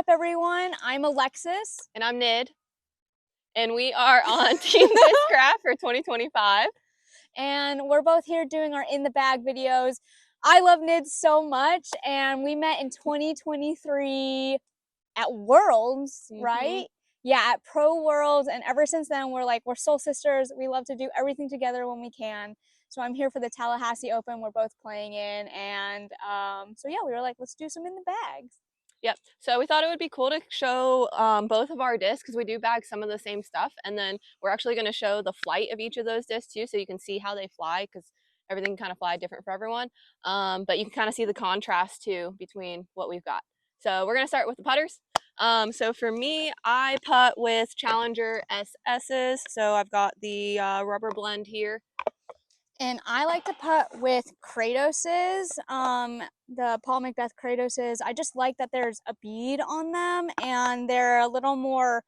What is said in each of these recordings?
up, everyone? I'm Alexis. And I'm Nid. And we are on Team Discraft for 2025. And we're both here doing our In the Bag videos. I love Nid so much, and we met in 2023 at Worlds, right? Yeah, at Pro Worlds, and ever since then we're soul sisters. We love to do everything together when we can. So I'm here for the Tallahassee Open we're both playing in, and so yeah, we were like, let's do some In the Bags. Yep. So we thought it would be cool to show both of our discs because we do bag some of the same stuff. And then we're actually going to show the flight of each of those discs too, so you can see how they fly because everything kind of fly different for everyone. But you can kind of see the contrast too between what we've got. So we're going to start with the putters. So for me, I putt with Challenger SS's. So I've got the rubber blend here. And I like to putt with Kratos's, the Paul Macbeth Kratos's. I just like that there's a bead on them, and they're a little more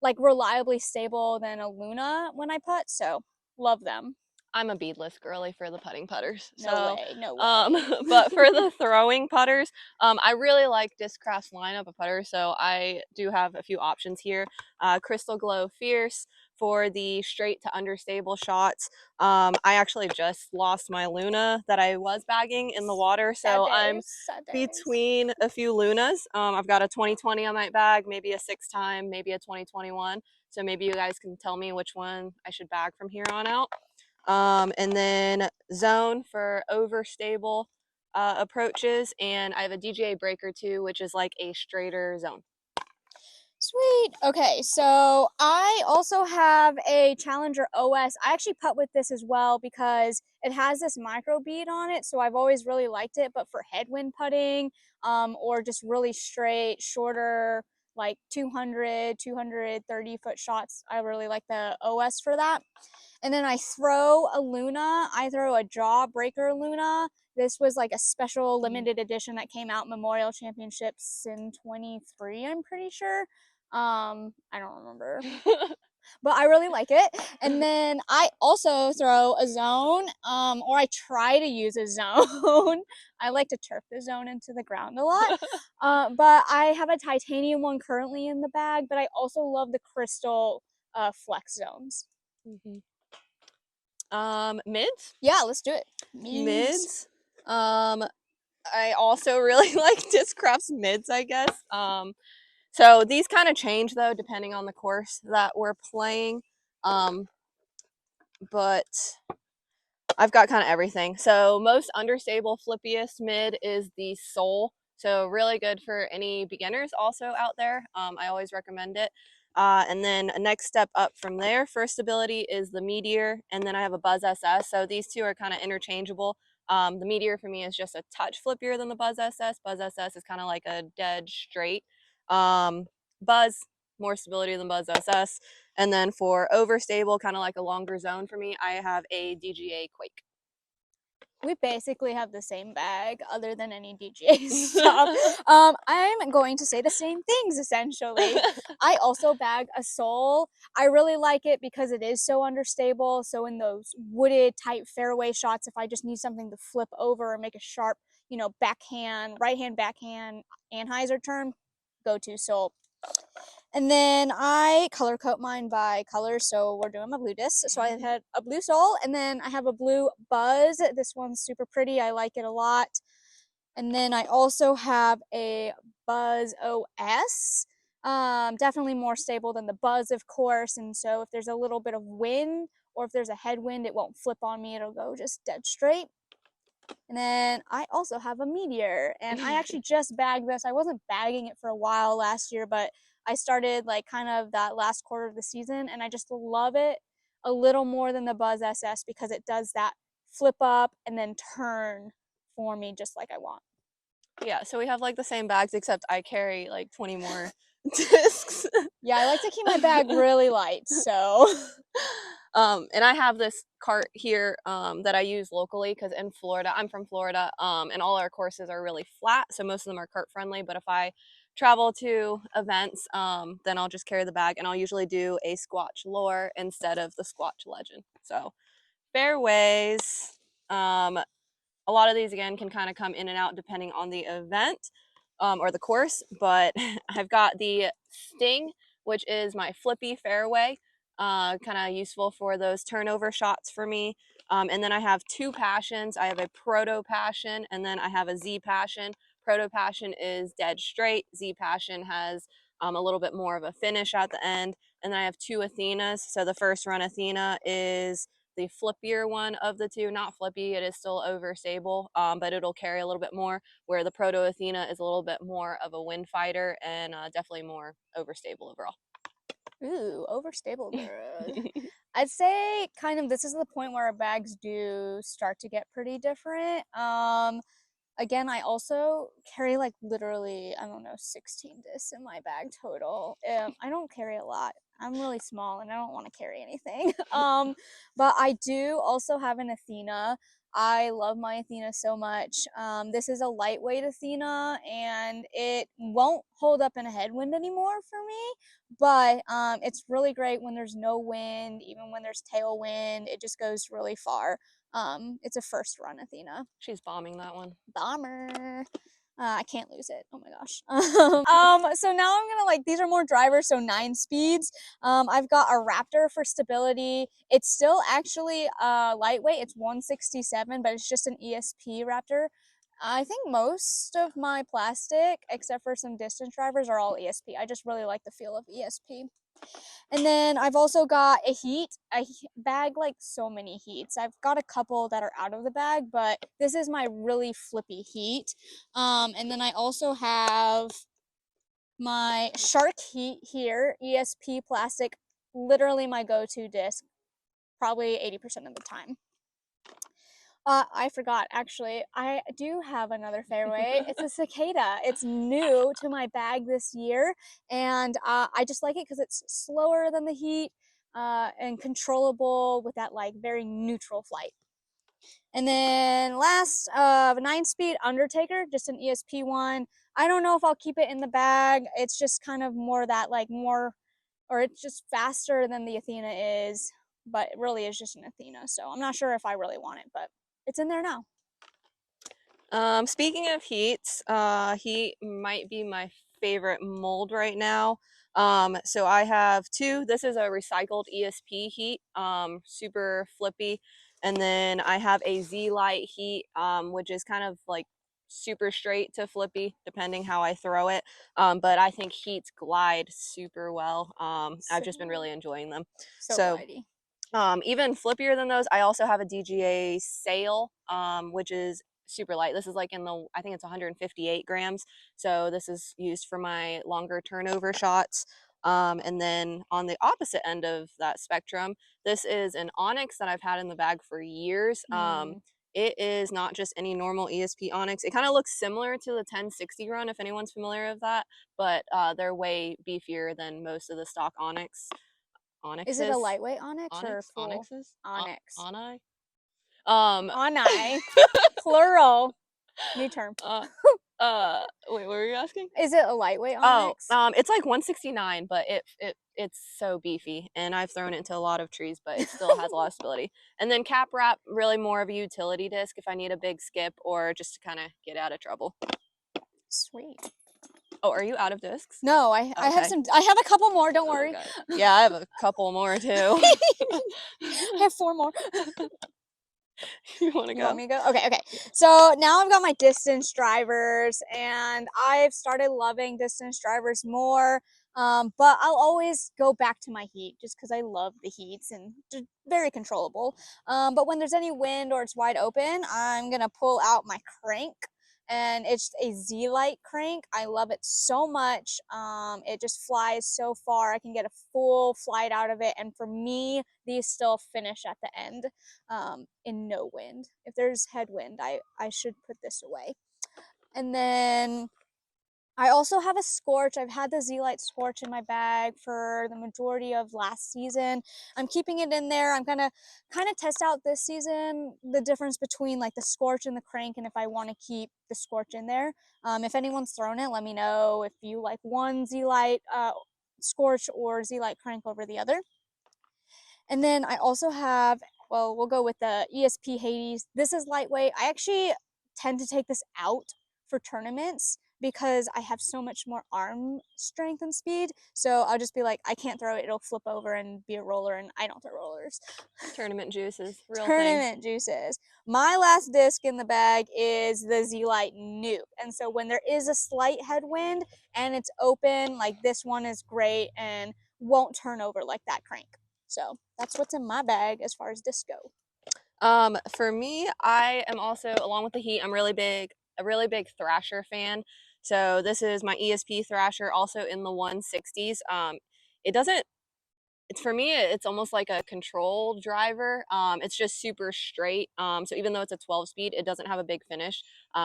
like reliably stable than a Luna when I putt, so love them. I'm a beadless girly for the putting putters. No way. But for the throwing putters, I really like Discraft's lineup of putters. So I do have a few options here. Crystal Glow Fierce for the straight to understable shots. I actually just lost my Luna that I was bagging in the water. So I'm between a few Lunas. I've got a 2020 on my bag, maybe a 6-time, maybe a 2021. So maybe you guys can tell me which one I should bag from here on out. And then Zone for overstable approaches, and I have a DGA breaker too, which is like a straighter zone. Sweet. Okay, so I also have a Challenger OS. I actually putt with this as well because it has this micro bead on it, so I've always really liked it. But for headwind putting, or just really straight, shorter, like 200, 230-foot shots, I really like the OS for that. And then I throw a Luna. I throw a jaw breaker Luna. This was like a special limited edition that came out Memorial Championships in 23, I'm pretty sure. I don't remember. But I really like it. And then I also throw a zone, or I try to use a zone. I like to turf the zone into the ground a lot. But I have a titanium one currently in the bag, but I also love the crystal flex zones. Mids? Yeah, let's do it. Mids. I also really like Discraft's mids, I guess. So these kind of change though depending on the course that we're playing. But I've got kind of everything. So most understable flippiest mid is the Soul. So really good for any beginners also out there. I always recommend it. And then a next step up from there, first ability is the Meteor, and then I have a Buzz SS. So these two are kind of interchangeable. The Meteor for me is just a touch flippier than the Buzz SS. Buzz SS is kind of like a dead straight. Buzz, more stability than Buzz SS. And then for overstable, kind of like a longer zone for me, I have a DGA Quake. We basically have the same bag other than any DGA stuff. I'm going to say the same things essentially. I also bag a Soul. I really like it because it is so understable. So in those wooded type fairway shots, if I just need something to flip over and make a sharp, backhand, right hand backhand Anheuser turn, go to Soul. And then I color code mine by color, so we're doing my blue disc. So I had a blue Soul, and then I have a blue Buzz. This one's super pretty. I like it a lot. And then I also have a Buzz OS. Definitely more stable than the Buzz, of course. And so if there's a little bit of wind or if there's a headwind, it won't flip on me. It'll go just dead straight. And then I also have a Meteor, and I actually just bagged this. I wasn't bagging it for a while last year, but I started like kind of that last quarter of the season, and I just love it a little more than the Buzz SS because it does that flip up and then turn for me just like I want. Yeah, so we have like the same bags, except I carry like 20 more discs. Yeah, I like to keep my bag really light, so. And I have this cart here that I use locally because in Florida, I'm from Florida, and all our courses are really flat, so most of them are cart friendly. But if I travel to events, then I'll just carry the bag, and I'll usually do a Squatch Lure instead of the Squatch Legend. So fairways, a lot of these again can kind of come in and out depending on the event. or the course, but I've got the Sting, which is my flippy fairway, kind of useful for those turnover shots for me. And then I have two passions. I have a Proto Passion, and then I have a Z Passion. Proto Passion is dead straight. Z Passion has a little bit more of a finish at the end. And then I have two Athenas. So the first run Athena is the flippier one of the two. Not flippy, it is still overstable, but it'll carry a little bit more, where the Proto Athena is a little bit more of a wind fighter and definitely more overstable overall. Ooh, overstable girl. I'd say kind of this is the point where our bags do start to get pretty different. Again, I also carry like literally, I don't know, 16 discs in my bag total. I don't carry a lot. I'm really small and I don't want to carry anything. But I do also have an Athena. I love my Athena so much. This is a lightweight Athena and it won't hold up in a headwind anymore for me, but it's really great when there's no wind, even when there's tailwind, it just goes really far. It's a first run Athena. She's bombing that one. Bomber. I can't lose it. Oh my gosh. So now I'm gonna like, these are more drivers, so 9 speeds. I've got a Raptor for stability. It's still actually lightweight. It's 167, but it's just an ESP Raptor. I think most of my plastic, except for some distance drivers, are all ESP. I just really like the feel of ESP. And then I've also got a heat. I bag like so many heats. I've got a couple that are out of the bag, but this is my really flippy heat. And then I also have my Shark Heat here, ESP plastic, literally my go-to disc, probably 80% of the time. I forgot, actually, I do have another fairway. It's a Cicada. It's new to my bag this year, and I just like it because it's slower than the Heat and controllable with that like very neutral flight. And then last, a 9-speed Undertaker, just an ESP one. I don't know if I'll keep it in the bag. It's just kind of more that like more, or it's just faster than the Athena is, but it really is just an Athena. So I'm not sure if I really want it, but it's in there now. Speaking of heats, heat might be my favorite mold right now. So I have two. This is a recycled ESP heat, super flippy. And then I have a Z Light heat, which is kind of like super straight to flippy, depending how I throw it. But I think heats glide super well. I've just been really enjoying them. So glidey. Even flippier than those, I also have a DGA Sail, which is super light. This is like in the, I think it's 158 grams. So this is used for my longer turnover shots. And then on the opposite end of that spectrum, this is an Onyx that I've had in the bag for years. It is not just any normal ESP Onyx. It kind of looks similar to the 1060 run, if anyone's familiar with that, but they're way beefier than most of the stock Onyxes. Is it a lightweight Onyx or full? Onyxes? Onyx. Oni? Oni. Plural. New term. Wait, what were you asking? Is it a lightweight Onyx? It's like 169, but it's so beefy, and I've thrown it into a lot of trees, but it still has a lot of stability. And then Cap Wrap, really more of a utility disc if I need a big skip or just to kind of get out of trouble. Sweet. Oh, are you out of discs? No, I have some. I have a couple more. Don't worry. Okay. Yeah, I have a couple more too. I have 4 more. You want to go? You want me to go? Okay, okay. So now I've got my distance drivers, and I've started loving distance drivers more. But I'll always go back to my heat just because I love the heats and just very controllable. But when there's any wind or it's wide open, I'm gonna pull out my crank, and it's a Z-Light crank. I love it so much. It just flies so far. I can get a full flight out of it, and for me, these still finish at the end in no wind. If there's headwind, I should put this away. And then I also have a Scorch. I've had the Z-Light Scorch in my bag for the majority of last season. I'm keeping it in there. I'm gonna kind of test out this season the difference between like the Scorch and the crank, and if I want to keep the Scorch in there. If anyone's thrown it, let me know if you like one Z-Light Scorch or Z-Light crank over the other. And then I also have, well, we'll go with the ESP Hades. This is lightweight. I actually tend to take this out for tournaments because I have so much more arm strength and speed. So I'll just be like, I can't throw it, it'll flip over and be a roller, and I don't throw rollers. Tournament juices, real thing. Tournament juices. My last disc in the bag is the Z-Lite Nuke. And so when there is a slight headwind and it's open, like this one is great and won't turn over like that crank. So that's what's in my bag as far as discs go. For me, I am also, along with the Heat, I'm a really big Thrasher fan. So this is my ESP Thrasher, also in the 160s. It doesn't, it's for me, it's almost like a control driver. It's just super straight. So even though it's a 12 speed, it doesn't have a big finish.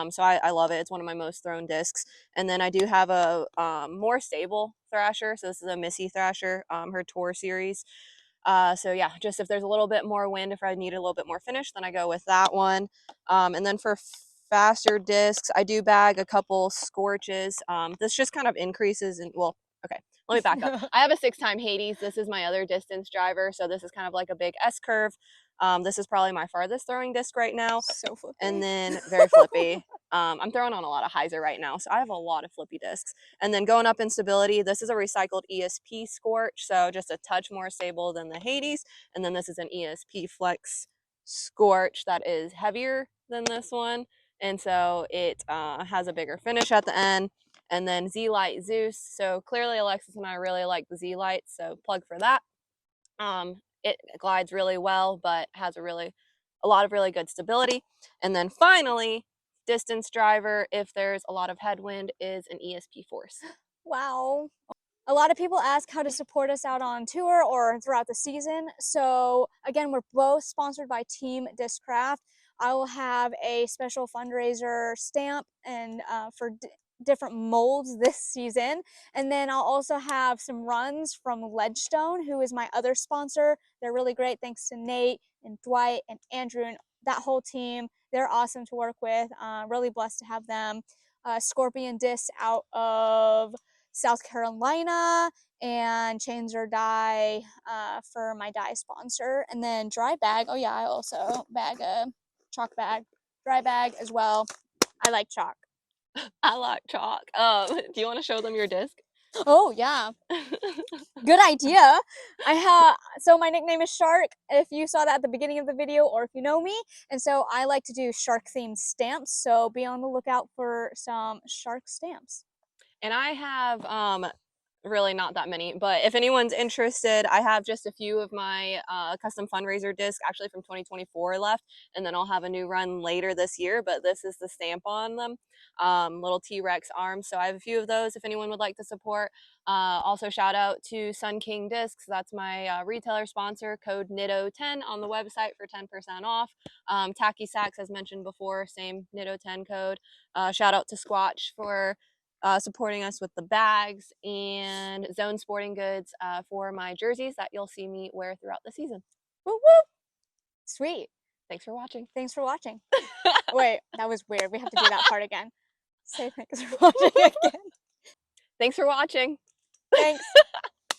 So I love it. It's one of my most thrown discs. And then I do have a more stable Thrasher. So this is a Missy Thrasher, her Tour series. So yeah, just if there's a little bit more wind, if I need a little bit more finish, then I go with that one. And then for faster discs, I do bag a couple Scorches. This just kind of increases in, well, okay, let me back up. I have a 6-time Hades. This is my other distance driver. So this is kind of like a big S curve. This is probably my farthest throwing disc right now. So flippy. And then very flippy. I'm throwing on a lot of hyzer right now, so I have a lot of flippy discs. And then going up in stability, this is a recycled ESP Scorch, so just a touch more stable than the Hades. And then this is an ESP Flex Scorch that is heavier than this one, and so it has a bigger finish at the end. And then Z-Lite Zeus, so clearly Alexis and I really like the Z-Lite, so plug for that. It glides really well, but has a lot of really good stability. And then finally, distance driver, if there's a lot of headwind, is an ESP Force. Wow. A lot of people ask how to support us out on tour or throughout the season. So again, we're both sponsored by Team Discraft. I will have a special fundraiser stamp and for different molds this season. And then I'll also have some runs from Ledgestone, who is my other sponsor. They're really great. Thanks to Nate and Dwight and Andrew and that whole team. They're awesome to work with. Really blessed to have them. Scorpion discs out of South Carolina, and Chains or Die for my dye sponsor. And then dry bag. Oh yeah, I also bag a chalk bag, dry bag as well. I like chalk. I like chalk. Do you want to show them your disc? Oh yeah, good idea. So my nickname is Shark, if you saw that at the beginning of the video or if you know me. And so I like to do shark themed stamps, so be on the lookout for some shark stamps. And I have really not that many, but if anyone's interested, I have just a few of my custom fundraiser discs actually from 2024 left, and then I'll have a new run later this year, but this is the stamp on them, little T-Rex arms. So I have a few of those if anyone would like to support. Also shout out to Sun King Discs. That's my retailer sponsor. Code NITO10 on the website for 10% off. Tacky Sacks, as mentioned before, same NITO10 code. Shout out to Squatch for supporting us with the bags, and Zone Sporting Goods for my jerseys that you'll see me wear throughout the season. Woo woo! Sweet. Thanks for watching. Thanks for watching. Wait, that was weird. We have to do that part again. Say thanks for watching again. Thanks for watching. Thanks.